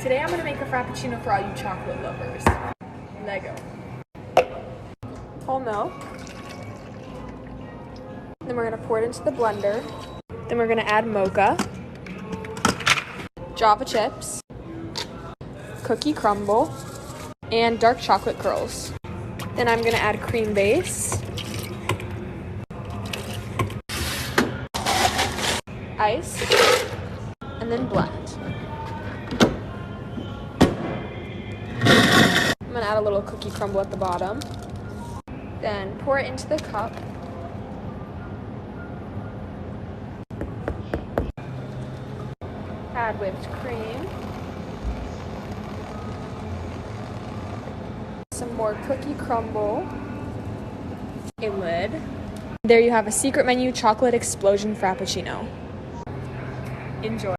Today I'm gonna make a Frappuccino for all you chocolate lovers. Lego. Whole milk. Then we're gonna pour it into the blender. Then we're gonna add mocha, Java chips, cookie crumble, and dark chocolate curls. Then I'm gonna add cream base, ice, and then blend. I'm gonna add a little cookie crumble at the bottom. Then pour it into the cup. Add whipped cream. Some more cookie crumble. A lid. There you have a secret menu chocolate explosion Frappuccino. Enjoy.